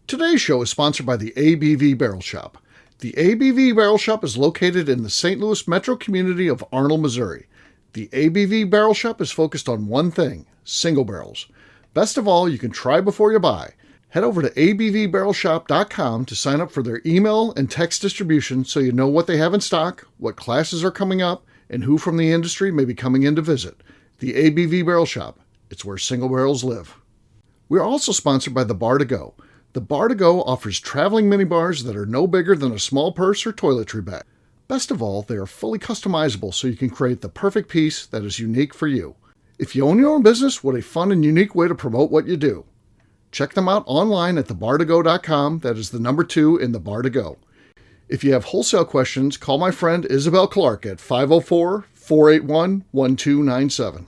Today's show is sponsored by the ABV Barrel Shop. The ABV Barrel Shop is located in the St. Louis metro community of Arnold, Missouri. The ABV Barrel Shop is focused on one thing, single barrels. Best of all, you can try before you buy. Head over to abvbarrelshop.com to sign up for their email and text distribution so you know what they have in stock, what classes are coming up, and who from the industry may be coming in to visit. The ABV Barrel Shop. It's where single barrels live. We are also sponsored by the Bar to Go. The Bar to Go offers traveling minibars that are no bigger than a small purse or toiletry bag. Best of all, they are fully customizable so you can create the perfect piece that is unique for you. If you own your own business, what a fun and unique way to promote what you do. Check them out online at thebar2go.com. That is the number 2 in the Bar to Go. If you have wholesale questions, call my friend Isabel Clark at 504-481-1297.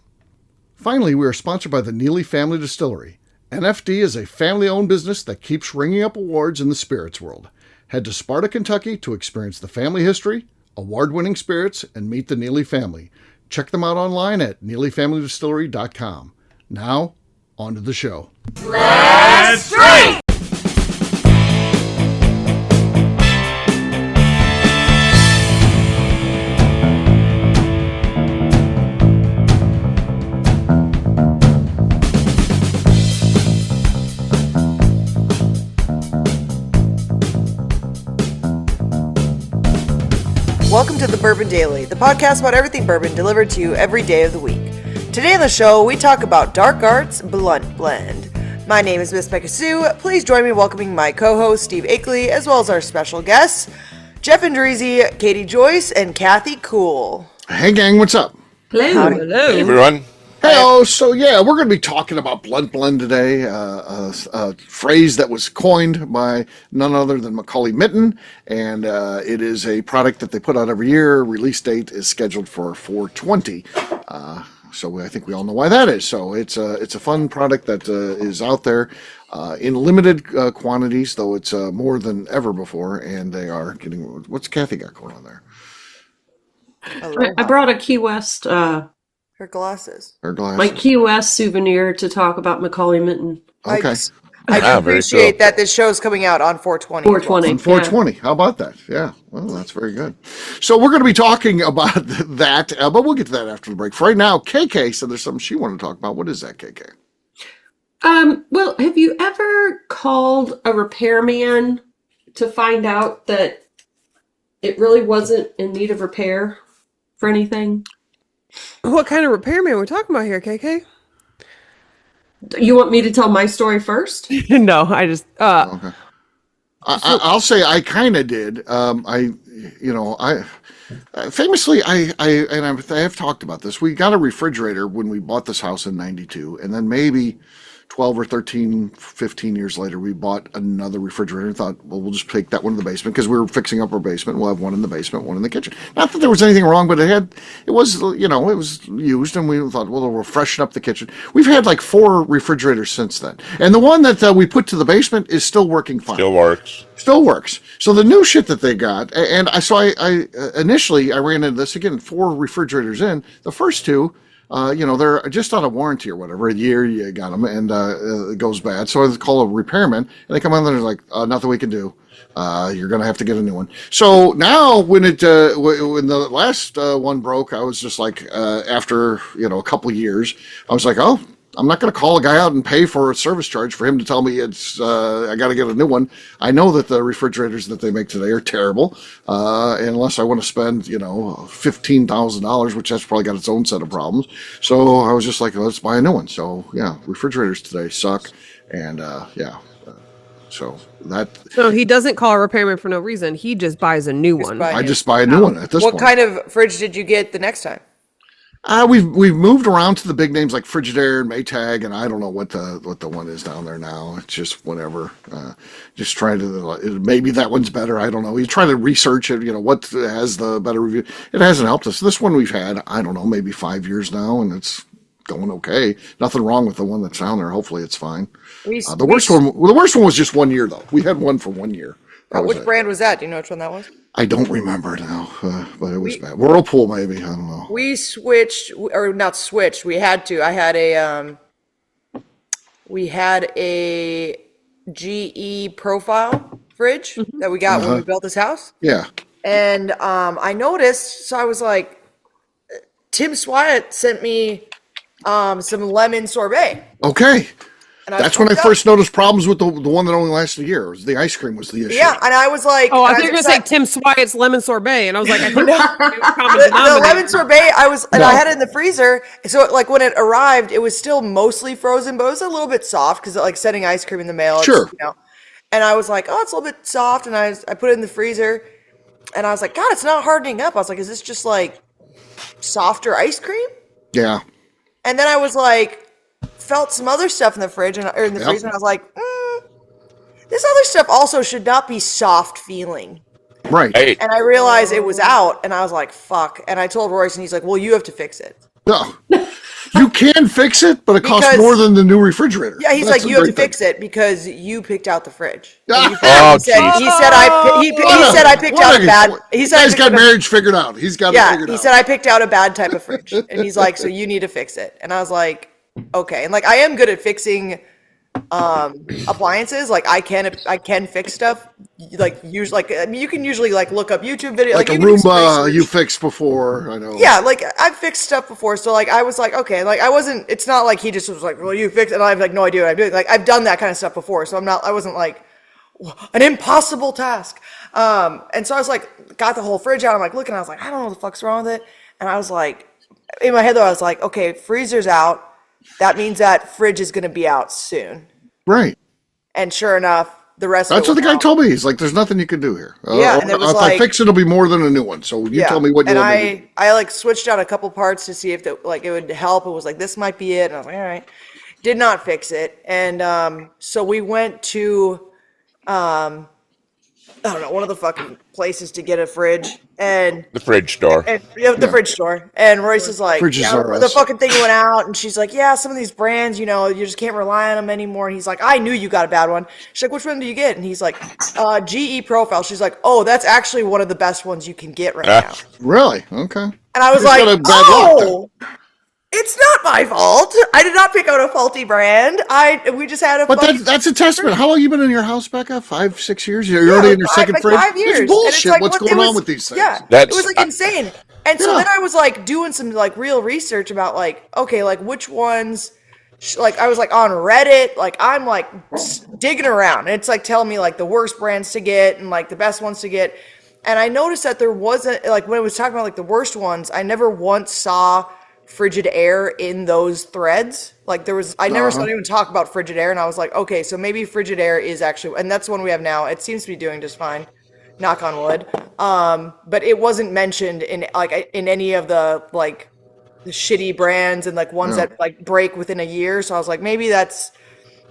Finally, we are sponsored by the Neely Family Distillery. NFD is a family-owned business that keeps ringing up awards in the spirits world. Head to Sparta, Kentucky to experience the family history, award-winning spirits, and meet the Neely family. Check them out online at neelyfamilydistillery.com. Now, on to the show. Let's drink! Welcome to the Bourbon Daily, the podcast about everything bourbon delivered to you every day of the week. Today on the show, we talk about Dark Arts Blunt Blend. My name is Miss Becca Sue. Please join me in welcoming my co-host, Steve Akeley, as well as our special guests, Jeff Andreezy, Katie Joyce, and Kathy Cool. Hey gang, what's up? Hello. Hey everyone. Hey, so yeah, we're going to be talking about Blunt Blend today, a phrase that was coined by none other than Macaulay Mitten, and it is a product that they put out every year. Release date is scheduled for 4/20, so I think we all know why that is. So it's a fun product that is out there in limited quantities, though it's more than ever before, and they are getting. What's Kathy got going on there? I brought a Key West, Her glasses. my Key West souvenir to talk about Macaulay Mitten. Okay. I do appreciate that this show is coming out on 4/20. 4/20. On 4/20. How about that? Yeah. Well, that's very good. So we're going to be talking about that, but we'll get to that after the break. For right now, KK said there's something she wanted to talk about. What is that, KK? Well, have you ever called a repairman to find out that it really wasn't in need of repair for anything? What kind of repairman are we talking about here, KK? You want me to tell my story first? No, I just Okay. I'll say I kind of did. Famously, I have talked about this. We got a refrigerator when we bought this house in 92, and then maybe 12 or 13, 15 years later, we bought another refrigerator and thought, well, we'll just take that one in the basement because we were fixing up our basement. We'll have one in the basement, one in the kitchen. Not that there was anything wrong, but it was used, and we thought, well, we'll freshen up the kitchen. We've had like 4 refrigerators since then. And the one that we put to the basement is still working fine. Still works. So the new shit that they got, and I initially ran into this again, 4 refrigerators in. The first 2, they're just out of warranty or whatever. A year you got them, and it goes bad. So I call a repairman, and they come on there and they're like, nothing we can do. You're going to have to get a new one. So now when when the last one broke, I was just like, after, a couple of years, I was like, oh, I'm not going to call a guy out and pay for a service charge for him to tell me I got to get a new one. I know that the refrigerators that they make today are terrible, unless I want to spend, $15,000, which has probably got its own set of problems. So I was just like, let's buy a new one. So yeah, refrigerators today suck. And so he doesn't call a repairman for no reason. He just buys a new one. I just buy a new one at this point. What kind of fridge did you get the next time? We've moved around to the big names like Frigidaire and Maytag, and I don't know what the one is down there now. It's just whatever. Just trying to maybe that one's better. I don't know. He's trying to research it. What has the better review? It hasn't helped us. This one we've had, I don't know, maybe 5 years now, and it's going okay. Nothing wrong with the one that's down there. Hopefully it's fine. The worst one was just 1 year though. We had one for 1 year. Which brand was that? Do you know which one that was? I don't remember now, but it was bad. Whirlpool, maybe. I don't know. We switched, or not switched. We had to. We had a GE profile fridge that we got when we built this house. Yeah. And I noticed, so I was like, Tim Swyatt sent me some lemon sorbet. Okay. And That's when I first noticed problems with the one that only lasted a year. It was the ice cream was the issue. Yeah, and I was like, Oh, I thought you were going to say Tim Swyatt's lemon sorbet, and I was like, I think the lemon sorbet. I had it in the freezer. So like when it arrived, it was still mostly frozen, but it was a little bit soft because like sending ice cream in the mail. Sure. And I was like, oh, it's a little bit soft, and I put it in the freezer, and I was like, God, it's not hardening up. I was like, is this just like softer ice cream? Yeah. And then I was like, felt some other stuff in the fridge or in the freezer, and I was like, this other stuff also should not be soft feeling. Right. Hey, And I realized it was out, and I was like, fuck. And I told Royce, and he's like, well, you have to fix it. No. You can fix it, but it costs Because- more than the new refrigerator. Yeah, he's That's like, the you have to great thing. fix it because you picked out the fridge. Ah. oh, He said jeez. he said I picked out a bad. He said I He's picked got out a- marriage figured out. He's got it Yeah, figured out. he said I picked out a bad type of fridge, and he's like, so you need to fix it. And I was like, okay. And like I am good at fixing appliances. Like I can fix stuff. Like usually, like I mean, you can usually like look up YouTube videos. like a you can do some Roomba research. you fixed before. I know. Yeah, like I've fixed stuff before, so like I was like, okay, like I wasn't. It's not like he just was like, well, you fixed, and I have like no idea what I'm doing. Like I've done that kind of stuff before, so I wasn't like an impossible task. And so I was like, got the whole fridge out. I'm like looking, I was like, I don't know what the fuck's wrong with it. And I was like, in my head though, I was like, okay, freezer's out. That means that fridge is going to be out soon. Right. And sure enough, the rest. That's of what it the guy was out. told me. He's like, there's nothing you can do here. Yeah, and it was if like- I fix it, it'll be more than a new one. So you tell me what you and want me to do. I like switched out a couple parts to see if it would help. It was like this might be it, and I was like, all right. Did not fix it, and so we went to I don't know, one of the fucking places to get a fridge, and The fridge store. the fridge store. And Royce is like, Fridges yeah, are the us. fucking thing went out, and she's like, yeah, some of these brands, you just can't rely on them anymore. And he's like, I knew you got a bad one. She's like, which one do you get? And he's like, GE Profile. She's like, oh, that's actually one of the best ones you can get right now. Really? Okay. And I was He's like, got a bad luck then. oh, it's not my fault. I did not pick out a faulty brand. We just had a But fucking that's a testament. How long you been in your house, Becca? 5, 6 years? You're already in your second like fridge? 5 years. It's And bullshit. like, What's what- it going was- on with these things? Yeah, That's- it was like insane. And so Yeah. then I was like doing some like real research about like, okay, like which ones, like I was like on Reddit, like I'm like digging around. And it's like telling me like the worst brands to get and like the best ones to get. And I noticed that there wasn't, like when it was talking about like the worst ones, I never once saw frigid air in those threads. Like I never saw anyone talk about frigid air, and I was like, okay, so maybe frigid air is actually, and that's the one we have now. It seems to be doing just fine, knock on wood. But it wasn't mentioned in any of the like the shitty brands and like ones that like break within a year. So I was like, maybe that's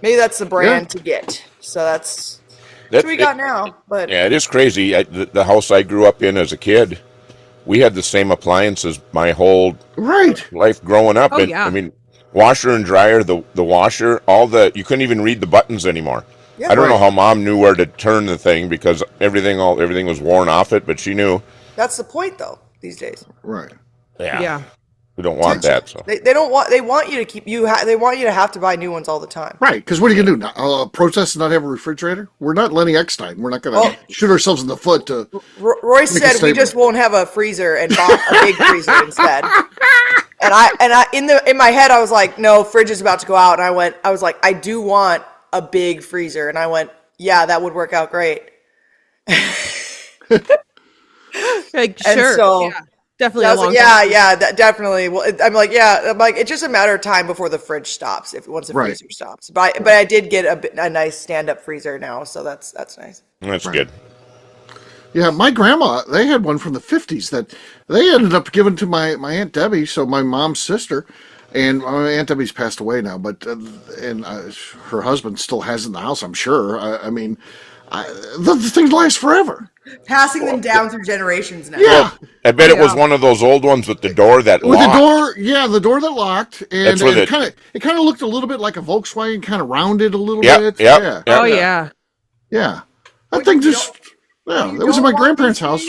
the brand to get. So that's what we got now. But Yeah, it is crazy. The house I grew up in as a kid, we had the same appliances my whole Right. life growing up. Oh, And yeah. I mean, washer and dryer, the washer, you couldn't even read the buttons anymore. Yeah. I don't know Right. how Mom knew where to turn the thing because everything was worn off it, but she knew. that's the point though these days. Right. Yeah. We don't want that. So They don't want, they want you to keep you they want you to have to buy new ones all the time. Right. Because what are you going to do? Protest and not have a refrigerator? We're not Lenny Eckstein. We're not going to shoot ourselves in the foot to. Royce Make a said we statement. just won't have a freezer and bought a big freezer instead. And I in my head I was like, no, fridge is about to go out, and I was like, I do want a big freezer, and I went, yeah, that would work out great. Like, And sure. so- yeah. Definitely I a was long like, yeah, that definitely. Well, I'm like, it's just a matter of time before the fridge stops. Once the Right. freezer stops, but I did get a nice stand up freezer now, so that's nice. that's good. Yeah, my grandma, they had one from the 50s that they ended up giving to my Aunt Debbie, so my mom's sister. And my Aunt Debbie's passed away now, but her husband still has it in the house, I'm sure. The things last forever. Passing them down through generations now. Yeah. I bet it was one of those old ones with the door that With locked. the door, the door that locked, and That's where it kind of looked a little bit like a Volkswagen, kind of rounded a little bit. Yep. Oh, yeah. Yeah. That thing just, it was in my grandparents' house.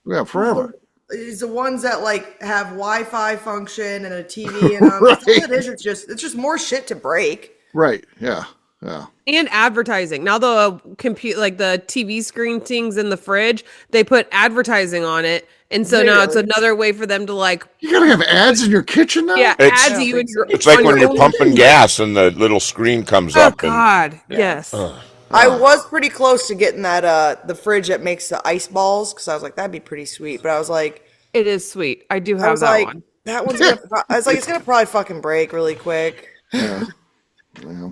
Yeah, forever. Is the ones that like have Wi-Fi function and a TV and that's all it is. It's just more shit to break. Right. Yeah. Yeah. And advertising. Now the like the TV screen things in the fridge, they put advertising on it. And so now it's Really? another way for them to like, You gotta have ads in your kitchen now? yeah, It's- ads you and your It's like on when your you're own pumping fridge. gas and the little screen comes Oh up. And God, yes, I was pretty close to getting that the fridge that makes the ice balls because I was like that'd be pretty sweet, but I was like it is sweet. I do I have was that like one. that one's gonna I was like it's gonna probably fucking break really quick. Yeah.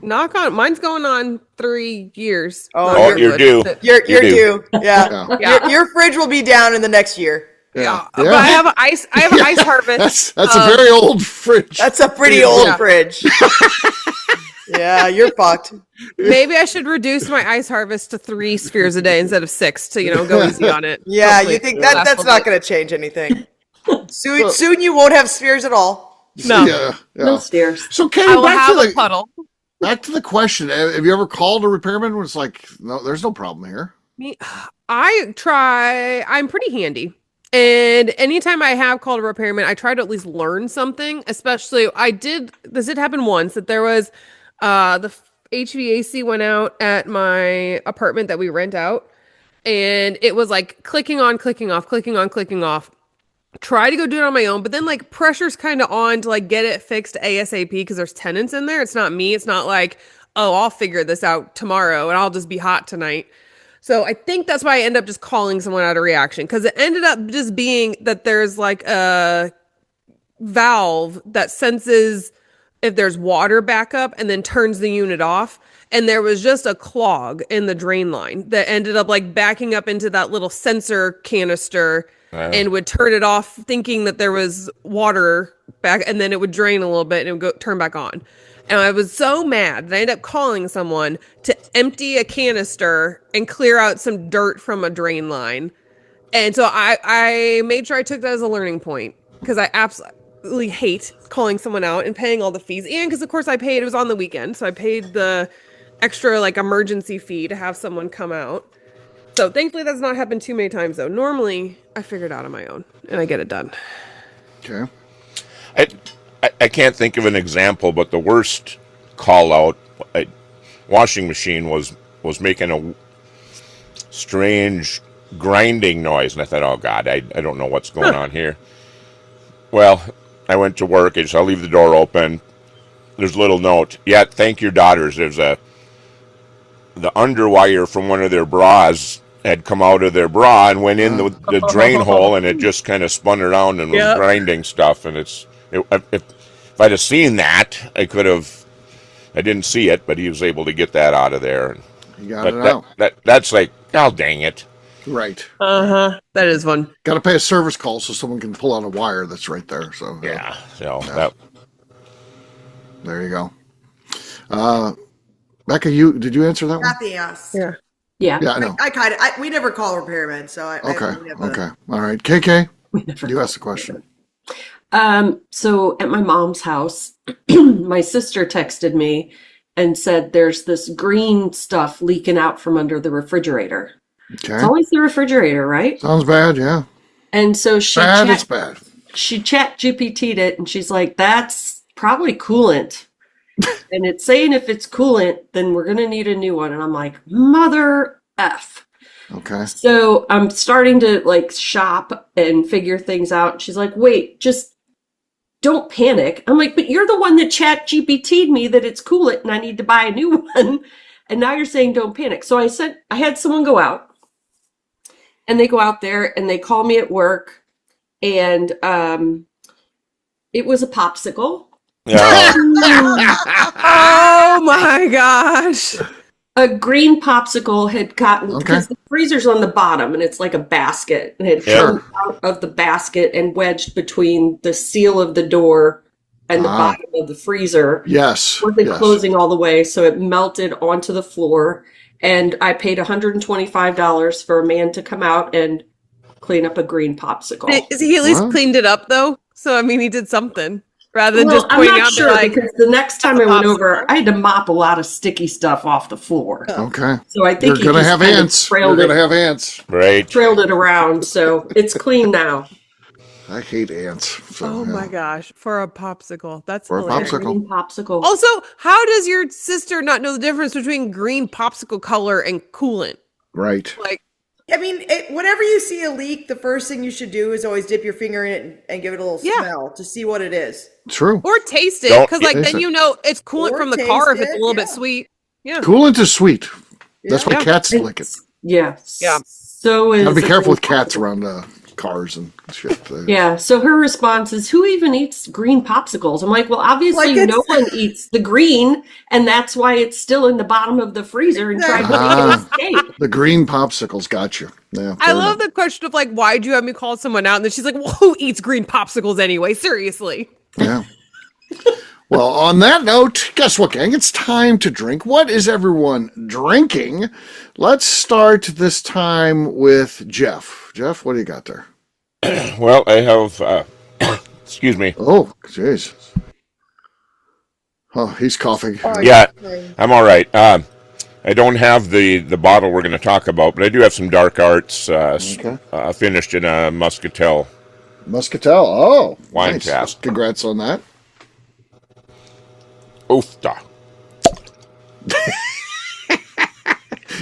Knock on, mine's going on 3 years. Oh, Knock on you're wood. due. You're You do. due. Yeah. Yeah. Your fridge will be down in the next year. Yeah, but I have an ice. I have an ice harvest. That's a very old fridge. That's a pretty old Yeah. fridge. Yeah, you're fucked. Maybe I should reduce my ice harvest to 3 spheres a day instead of 6 to go easy on it. Yeah, Hopefully you think it'll last that's a not bit. going to change anything. Soon you won't have spheres at all. No. Yeah. No Yeah. stairs. So I Katie, will have a puddle. back to the question. Have you ever called a repairman when it's like, no, there's no problem here? Me, I'm pretty handy. And anytime I have called a repairman, I try to at least learn something. Especially, this did happen once that there was, the HVAC went out at my apartment that we rent out. And it was like clicking on, clicking off, clicking on, clicking off. Try to go do it on my own, but then like pressure's kind of on to like get it fixed ASAP because there's tenants in there. It's not me. It's not like, oh, I'll figure this out tomorrow and I'll just be hot tonight. So I think that's why I end up just calling someone out of reaction because it ended up just being that there's like a valve that senses if there's water backup and then turns the unit off. And there was just a clog in the drain line that ended up like backing up into that little sensor canister and would turn it off thinking that there was water back and then it would drain a little bit and it would turn back on. And I was so mad that I ended up calling someone to empty a canister and clear out some dirt from a drain line. And so I made sure I took that as a learning point because I absolutely hate calling someone out and paying all the fees. And because, of course, it was on the weekend. So I paid the extra like emergency fee to have someone come out. So thankfully that's not happened too many times though. Normally I figure it out on my own and I get it done. Okay. I can't think of an example, but the worst call out washing machine was making a strange grinding noise, and I thought, oh God, I don't know what's going on here. Well, I went to work. I'll leave the door open. There's a little note. Yeah, thank your daughters. There's the underwire from one of their bras had come out of their bra and went in the drain hole, and it just kind of spun around and was grinding stuff. And if I'd have seen that, I could have. I didn't see it, but he was able to get that out of there. You got it out. That's like, oh dang it! Right. That is fun. Got to pay a service call so someone can pull out a wire that's right there. So Yeah. So there you go. Becca, did you answer that one? Kathy asked. Yeah. Yeah. Yeah, I know. We never call repairmen, so I Okay. don't have a- Okay. All right. KK, you asked the question. So at my mom's house, my sister texted me and said there's this green stuff leaking out from under the refrigerator. Okay. It's always the refrigerator, right? Sounds bad. Yeah. And so It's bad. she chat GPT'd it and she's like, that's probably coolant. And it's saying if it's coolant, then we're going to need a new one. And I'm like, mother F. Okay. So I'm starting to like shop and figure things out. She's like, wait, just don't panic. I'm like, but you're the one that chat GPT'd me that it's coolant and I need to buy a new one. And now you're saying don't panic. So I had someone go out and they go out there and they call me at work and it was a popsicle. yeah. Oh my gosh. A green popsicle had gotten, Okay. because the freezer's on the bottom and it's like a basket, and had come out of the basket and wedged between the seal of the door and the bottom of the freezer. Yes. Wasn't Yes. closing all the way, so it melted onto the floor. And I paid $125 for a man to come out and clean up a green popsicle. He at least What? cleaned it up though? So I mean he did something. Rather than Well, just I'm pointing not out sure that, like, because the next time I went over, popsicle. I had to mop a lot of sticky stuff off the floor. Okay. So I think You're he gonna just have kind of ants. You're trailed gonna it, have ants. Right. trailed it around. So it's clean now. I hate ants. So, Oh yeah. my gosh, for a popsicle. That's For a hilarious. popsicle. Green popsicle. Also, how does your sister not know the difference between green popsicle color and coolant? Right. Like, I mean, whenever you see a leak, the first thing you should do is always dip your finger in it and give it a little Yeah. smell to see what it is. True. or taste it, Don't- because like Taste then it. you know it's coolant Or from the taste car if it's a it, little bit yeah. sweet. Yeah. Coolant is sweet. That's why Yeah. cats lick it. Yeah. Yeah. So is Gotta be a careful green with cats popsicle. around cars and shit. Yeah. So her response is, "Who even eats green popsicles?" I'm like, "Well, obviously Like it's- no one eats the green, and that's why it's still in the bottom of the freezer and trying to make it escape." The green popsicles got you. Yeah, I fair love enough. the question of like, why'd you have me call someone out? And then she's like, well, who eats green popsicles anyway? Seriously. Yeah. Well, on that note, guess what, gang? It's time to drink. What is everyone drinking? Let's start this time with Jeff. Jeff, what do you got there? Well, I have. Excuse me. Oh, jeez. Oh, he's coughing. Yeah, I'm all right. I don't have the bottle we're going to talk about, but I do have some dark arts Okay. finished in a muscatel. Muscatel. Oh, Wine nice. cask. Congrats on that. Oofta.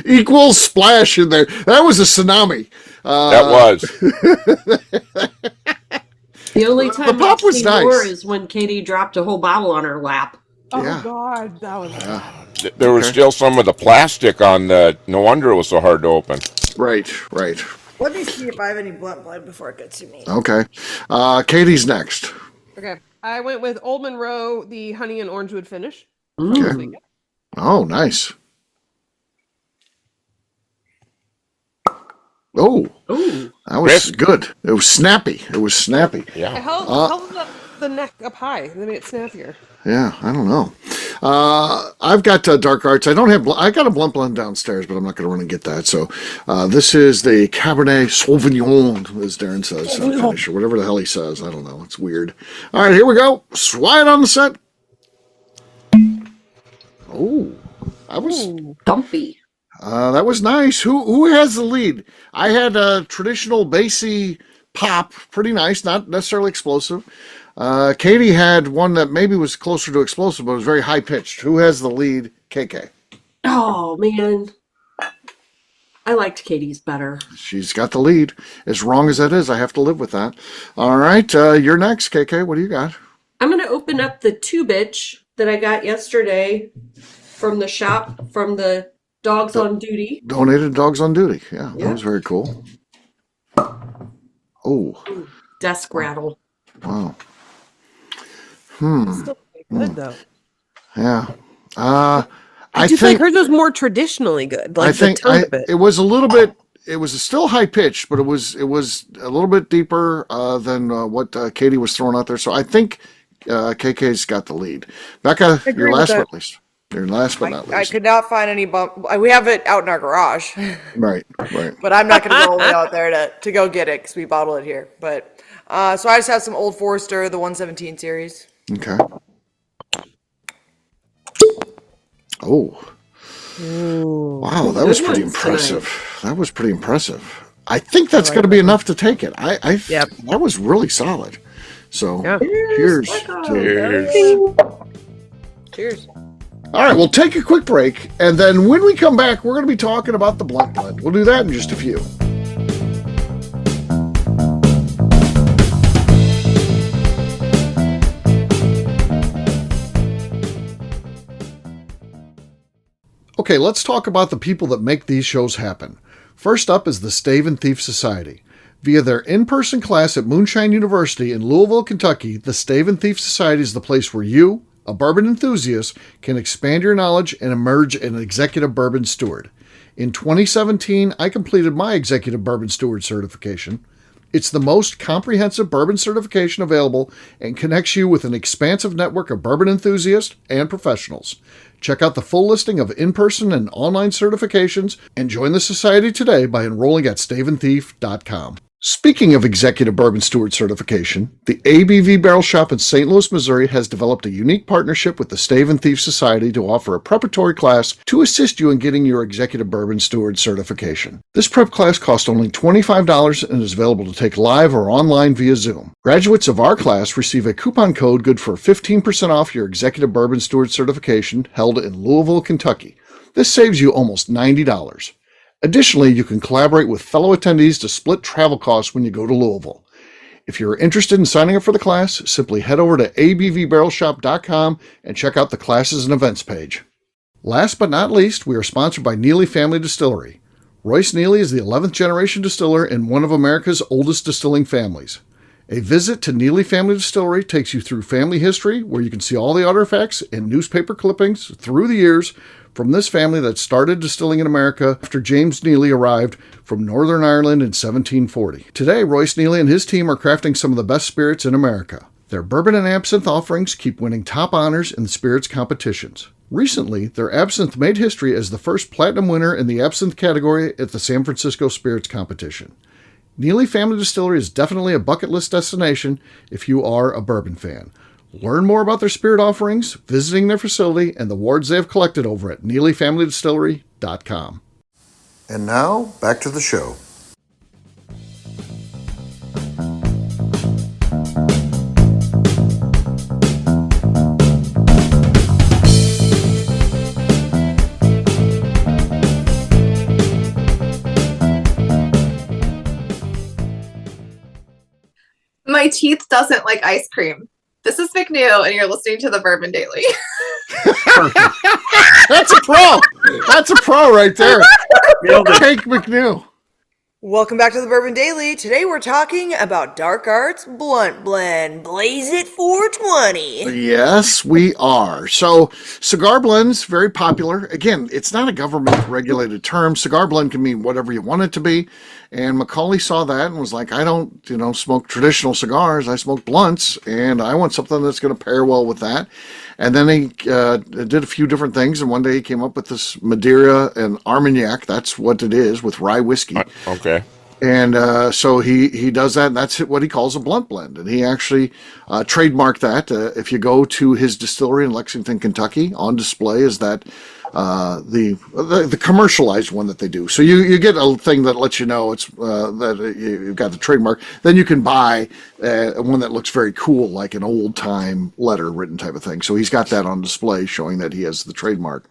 Equal splash in there. That was a tsunami. That was. The only time pop I've was seen nice. more is when Katie dropped a whole bottle on her lap. Oh Yeah. God, that was There was still some of the plastic on the. No wonder it was so hard to open. Right, right. Let me see if I have any blunt blood before it gets to me. Okay. Katie's next. okay. I went with Old Monroe, the honey and orange wood finish. from Okay. this weekend. Oh, nice. Oh, Ooh. that was Crisp. good. It was snappy. It was snappy. I Yeah. held the neck up high. They made it snappier. Yeah, I don't know. I've got dark arts. I don't have. I got a blunt blend downstairs, but I'm not going to run and get that. So this is the Cabernet Sauvignon, as Darren says, finish, or whatever the hell he says. I don't know. It's weird. All right, here we go. Swine on the set. Oh, that was Dumpy. that was nice. Who has the lead? I had a traditional bassy pop, pretty nice, not necessarily explosive. Katie had one that maybe was closer to explosive, but was very high pitched. Who has the lead? KK. Oh, man. I liked Katie's better. She's got the lead. As wrong as that is, I have to live with that. All right, you're next, KK. What do you got? I'm going to open up the 2-bitch that I got yesterday from the shop, from the Dogs on Duty. Donated Dogs on Duty. Yeah, that was very cool. Oh, Desk rattle. wow. Still pretty good though. Yeah. I do feel like hers was more traditionally good. Like I think the tone of it. it was a little bit. It was still high pitched, but it was a little bit deeper than what Katie was throwing out there. So I think KK's got the lead. Becca, agree your with last that. but least. Your last but not I least. could not find any bump. We have it out in our garage, Right, right. but I'm not going to go all the way out there to go get it because we bottle it here. But so I just have some Old Forester, the 117 series. Okay. Oh. Wow, that was Good pretty ones impressive. That was pretty impressive. I think that's going to be enough to take it. Yep. That was really solid. So, Yeah. cheers. Cheers. Cheers. All right, we'll take a quick break, and then when we come back, we're going to be talking about the blunt blend. We'll do that in just a few. Okay, let's talk about the people that make these shows happen. First up is the Stave and Thief Society. Via their in-person class at Moonshine University in Louisville, Kentucky, the Stave and Thief Society is the place where you, a bourbon enthusiast, can expand your knowledge and emerge an executive bourbon steward. In 2017, I completed my executive bourbon steward certification. It's the most comprehensive bourbon certification available and connects you with an expansive network of bourbon enthusiasts and professionals. Check out the full listing of in-person and online certifications and join the society today by enrolling at staveandthief.com. Speaking of Executive Bourbon Steward certification, the ABV Barrel Shop in St. Louis, Missouri has developed a unique partnership with the Stave and Thief Society to offer a preparatory class to assist you in getting your Executive Bourbon Steward certification. This prep class costs only $25 and is available to take live or online via Zoom. Graduates of our class receive a coupon code good for 15% off your Executive Bourbon Steward certification held in Louisville, Kentucky. This saves you almost $90. Additionally, you can collaborate with fellow attendees to split travel costs when you go to Louisville. If you're interested in signing up for the class, simply head over to abvbarrelshop.com and check out the classes and events page. Last but not least, we are sponsored by Neely Family Distillery. Royce Neely is the 11th generation distiller in one of America's oldest distilling families. A visit to Neely Family Distillery takes you through family history, where you can see all the artifacts and newspaper clippings through the years from this family that started distilling in America after James Neely arrived from Northern Ireland in 1740. Today, Royce Neely and his team are crafting some of the best spirits in America. Their bourbon and absinthe offerings keep winning top honors in the spirits competitions. Recently, their absinthe made history as the first platinum winner in the absinthe category at the San Francisco Spirits Competition. Neely Family Distillery is definitely a bucket list destination if you are a bourbon fan. Learn more about their spirit offerings, visiting their facility, and the awards they have collected over at NeelyFamilyDistillery.com. And now, back to the show. My teeth doesn't like ice cream. This is McNew, and you're listening to the Bourbon Daily. That's a pro. That's a pro right there. Cake McNew. Welcome back to the Bourbon Daily. Today we're talking about Dark Arts Blunt Blend. Blaze it 420. Yes, we are. So, cigar blends, very popular. Again, it's not a government-regulated term. Cigar blend can mean whatever you want it to be. And Macaulay saw that and was like, I don't, smoke traditional cigars. I smoke blunts, and I want something that's going to pair well with that. And then he did a few different things, and one day he came up with this Madeira and Armagnac. That's what it is, with rye whiskey. Okay. And so he does that, and that's what he calls a blunt blend. And he actually trademarked that. If you go to his distillery in Lexington, Kentucky, on display is that the commercialized one that they do. So you get a thing that lets you know it's that you've got the trademark. Then you can buy one that looks very cool, like an old time letter written type of thing. So he's got that on display, showing that he has the trademark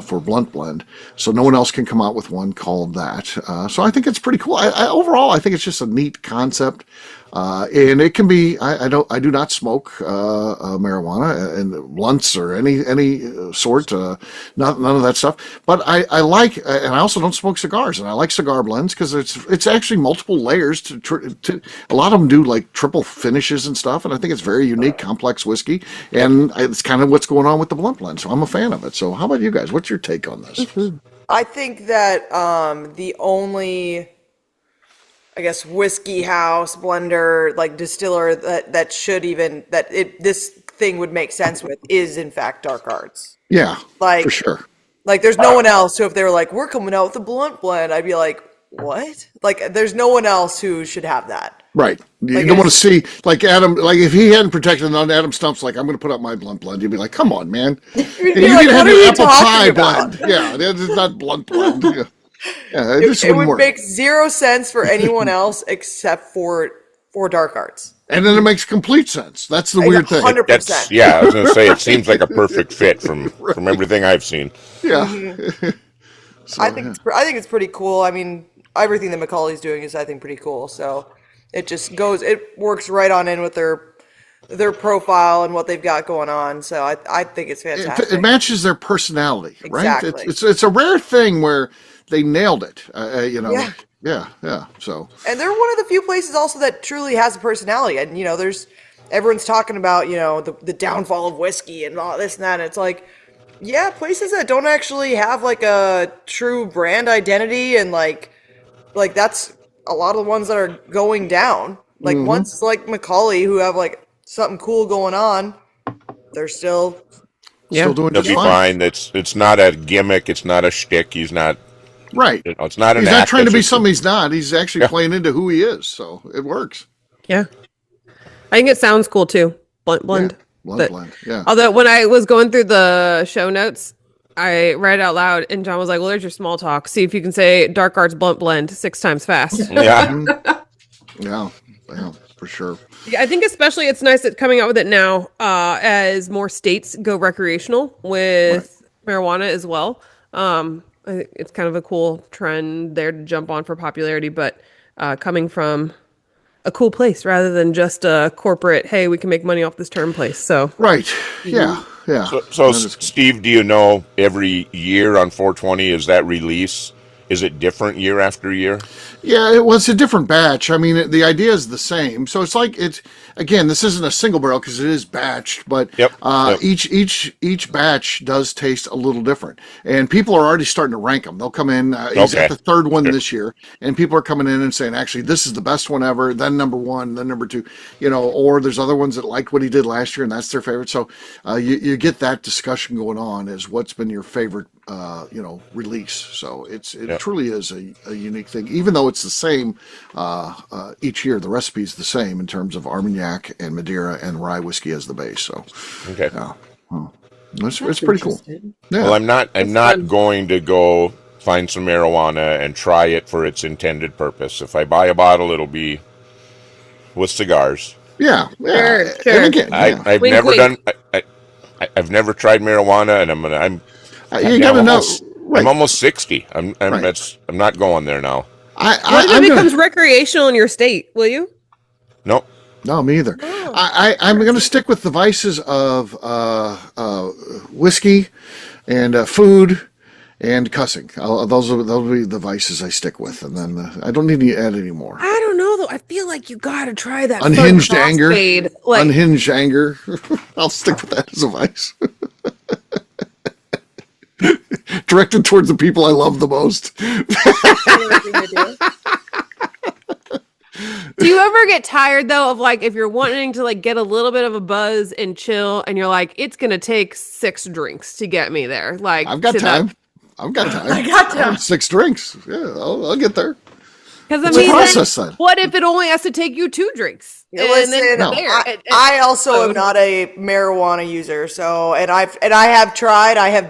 for blunt blend. So no one else can come out with one called that. So I think it's pretty cool. Overall, I think it's just a neat concept. And it can be. I do not smoke marijuana and blunts or any sort. None of that stuff. But I like, and I also don't smoke cigars. And I like cigar blends because it's actually multiple layers. To a lot of them do like triple finishes and stuff. And I think it's very unique, complex whiskey. And it's kind of what's going on with the blunt blend. So I'm a fan of it. So how about you guys? What's your take on this? I think that the only, I guess, whiskey house, blender, like distiller that should even, this thing would make sense with is in fact Dark Arts. Yeah, like, for sure. Like there's no one else. So if they were like, we're coming out with a blunt blend, I'd be like, what? Like there's no one else who should have that. Right. You Like, don't want to see, like Adam, like if he hadn't protected on Adam Stump's, like, I'm going to put up my blunt blend. You'd be like, come on, man. And you be like, can have what are your you apple talking pie about? blend. Yeah, it's not blunt blend. Yeah, it just It wouldn't would work. make zero sense for anyone else except for Dark Arts. And then it makes complete sense. That's the weird thing. 100%. That's I was gonna say it seems like a perfect fit from everything I've seen. Yeah. So, I think it's pretty cool. I mean, everything that Macaulay's doing is, I think, pretty cool. So it works right on in with their profile and what they've got going on. So I think it's fantastic. it matches their personality, right? Exactly. It's a rare thing where they nailed it. Yeah. Yeah. So. And they're one of the few places also that truly has a personality. And everyone's talking about the downfall of whiskey and all this and that. And it's like, yeah, places that don't actually have like a true brand identity and like that's a lot of the ones that are going down. Like ones like Macaulay who have like something cool going on, they're still Still doing They'll just be fine. fine. It's not a gimmick. It's not a shtick. He's not Right. It's not an He's act. not trying to it's be just something he's not. He's actually playing into who he is. So it works. Yeah. I think it sounds cool too. Blunt blend. Blend. Yeah. Although when I was going through the show notes, I read it out loud and John was like, well, there's your small talk. See if you can say Dark Arts Blunt Blend 6 times fast. Yeah. Yeah, for sure. Yeah, I think especially it's nice that coming out with it now as more states go recreational with marijuana as well. I think it's kind of a cool trend there to jump on for popularity, but coming from a cool place rather than just a corporate, hey, we can make money off this term place. So Right. Yeah. Yeah. So Steve, do you know every year on 420 is that release? Is it different year after year? Yeah, it's a different batch. I mean, the idea is the same. So it's like again, this isn't a single barrel because it is batched, but each batch does taste a little different. And people are already starting to rank them. They'll come in. He's at the third one this year, and people are coming in and saying, actually, this is the best one ever. Then number one, then number two. Or there's other ones that liked what he did last year, and that's their favorite. So you get that discussion going on as what's been your favorite release. So it truly is a unique thing, even though it's the same each year. The recipe's the same in terms of Armagnac and Madeira and rye whiskey as the base. So it's pretty cool. Yeah. Well, I'm not going to go find some marijuana and try it for its intended purpose. If I buy a bottle, it'll be with cigars. Yeah. Sure. And again, I've Wink, never wink. done. I've never tried marijuana, and you got to know. I'm almost 60. I'm not going there now. What if it becomes recreational in your state? Will you? No. No, me either. I'm going to stick with the vices of whiskey and food and cussing. Those will be the vices I stick with, and then I don't need to add any more. I don't know though. I feel like you got to try that Unhinged fun anger. crossfade. Like, Unhinged anger. I'll stick with that as a vice. Directed towards the people I love the most. do you ever get tired though of like if you're wanting to like get a little bit of a buzz and chill, and you're like, it's gonna take 6 drinks to get me there? Like I've got time. I got time. 6 drinks. Yeah, I'll get there. Because It's a process then. what if it only has to take you 2 drinks? I also am not a marijuana user. So, and I have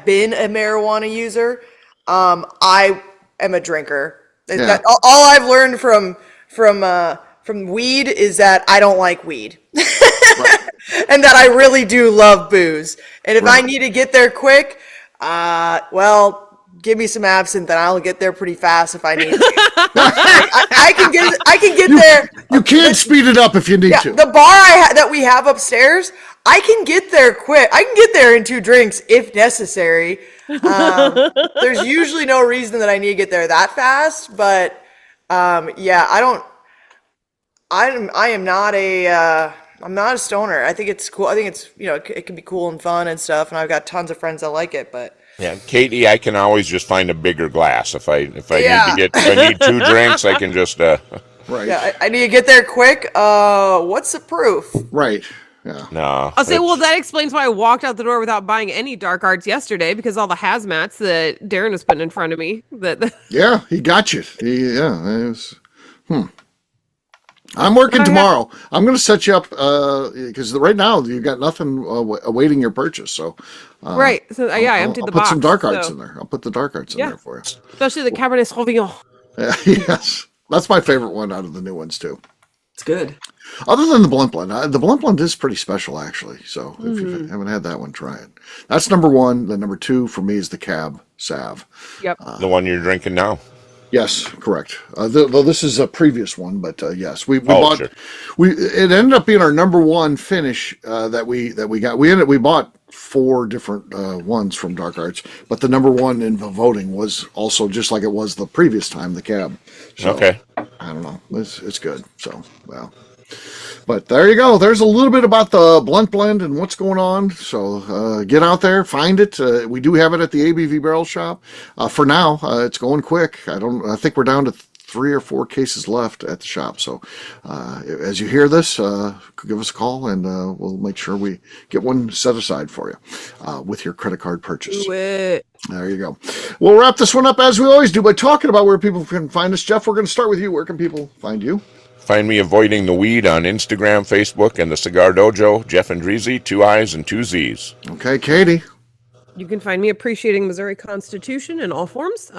been a marijuana user. I am a drinker. Yeah. All I've learned from weed is that I don't like weed. And that I really do love booze. And if I need to get there quick, give me some absinthe and I'll get there pretty fast if I need to. I can get there. You can't speed it up if you need to. The bar that we have upstairs, I can get there quick. I can get there in 2 drinks if necessary. There's usually no reason that I need to get there that fast, but I'm not a stoner. I think it's cool. I think it's, it can be cool and fun and stuff, and I've got tons of friends that like it, but yeah, Katie, I can always just find a bigger glass if I need 2 drinks. I can just right. Yeah, I need to get there quick. What's the proof? Right. Yeah. No. I'll say, well, that explains why I walked out the door without buying any Dark Arts yesterday, because all the hazmats that Darren was putting in front of me. Yeah, he got you. I'm working tomorrow. I'm going to set you up because right now you've got nothing awaiting your purchase. So right. So I emptied the box. I'll put some Dark Arts in there. I'll put the Dark Arts in there for you. Especially the Cabernet Sauvignon. Yes, that's my favorite one out of the new ones too. It's good. Other than the Blunt Blend, the Blunt Blend is pretty special actually. So if you haven't had that one, try it. That's number 1. The number 2 for me is the Cab Sav. Yep. The one you're drinking now. Yes, correct. Though this is a previous one, but yes, we bought. Sure. It ended up being our number 1 finish that we got. We bought 4 different ones from Dark Arts, but the number 1 in the voting was also just like it was the previous time, the Cab. So, okay. I don't know. It's good. So well. But there you go. There's a little bit about the Blunt Blend and what's going on. So get out there, find it. We do have it at the ABV Barrel Shop. For now, it's going quick. I think we're down to 3 or 4 cases left at the shop. So as you hear this, give us a call and we'll make sure we get one set aside for you with your credit card purchase. Do it. There you go. We'll wrap this one up as we always do by talking about where people can find us. Jeff, we're going to start with you. Where can people find you? Find me avoiding the weed on Instagram, Facebook, and the Cigar Dojo. Jeff Andreezy, 2 I's and 2 Z's. Okay, Katie. You can find me appreciating Missouri Constitution in all forms,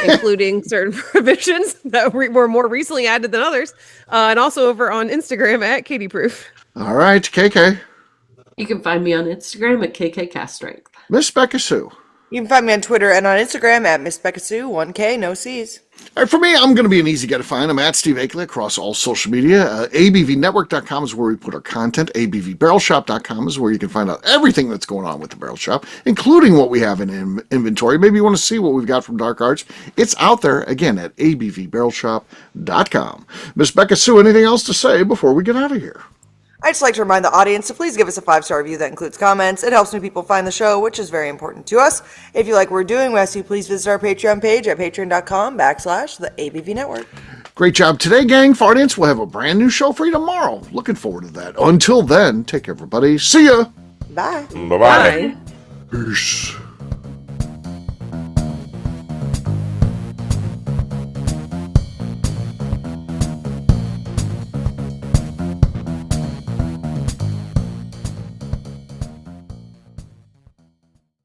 including certain provisions that were more recently added than others, and also over on Instagram at Katie Proof. All right, KK. You can find me on Instagram at KKCastStrength. Miss Becca Sue. You can find me on Twitter and on Instagram at Miss Becca Sue, 1K, no C's. All right, for me, I'm going to be an easy guy to find. I'm at Steve Akeley across all social media. ABVnetwork.com is where we put our content. ABVBarrelShop.com is where you can find out everything that's going on with the Barrel Shop, including what we have in inventory. Maybe you want to see what we've got from Dark Arts. It's out there, again, at ABVBarrelShop.com. Miss Becca Sue, anything else to say before we get out of here? I'd just like to remind the audience to please give us a 5-star review that includes comments. It helps new people find the show, which is very important to us. If you like what we're doing, we ask you please visit our Patreon page at patreon.com/the ABV Network. Great job today, gang. For audience, we'll have a brand new show for you tomorrow. Looking forward to that. Until then, take care, everybody. See ya. Bye. Bye-bye. Bye. Peace.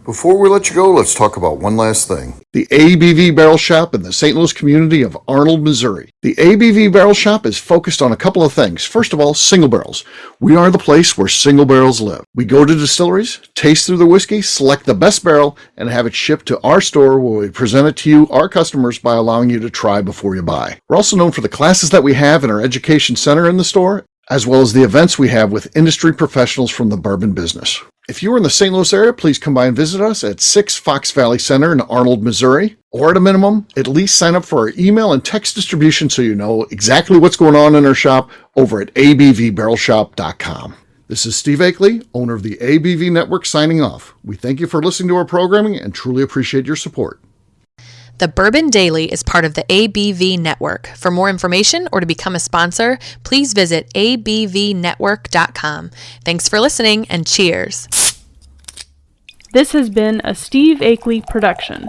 Before we let you go, let's talk about one last thing. The ABV Barrel Shop in the St. Louis community of Arnold, Missouri. The ABV Barrel Shop is focused on a couple of things. First of all, single barrels. We are the place where single barrels live. We go to distilleries, taste through the whiskey, select the best barrel, and have it shipped to our store where we present it to you, our customers, by allowing you to try before you buy. We're also known for the classes that we have in our education center in the store, as well as the events we have with industry professionals from the bourbon business. If you are in the St. Louis area, please come by and visit us at 6 Fox Valley Center in Arnold, Missouri. Or at a minimum, at least sign up for our email and text distribution so you know exactly what's going on in our shop over at abvbarrelshop.com. This is Steve Akeley, owner of the ABV Network, signing off. We thank you for listening to our programming and truly appreciate your support. The Bourbon Daily is part of the ABV Network. For more information or to become a sponsor, please visit abvnetwork.com. Thanks for listening and cheers. This has been a Steve Akeley production.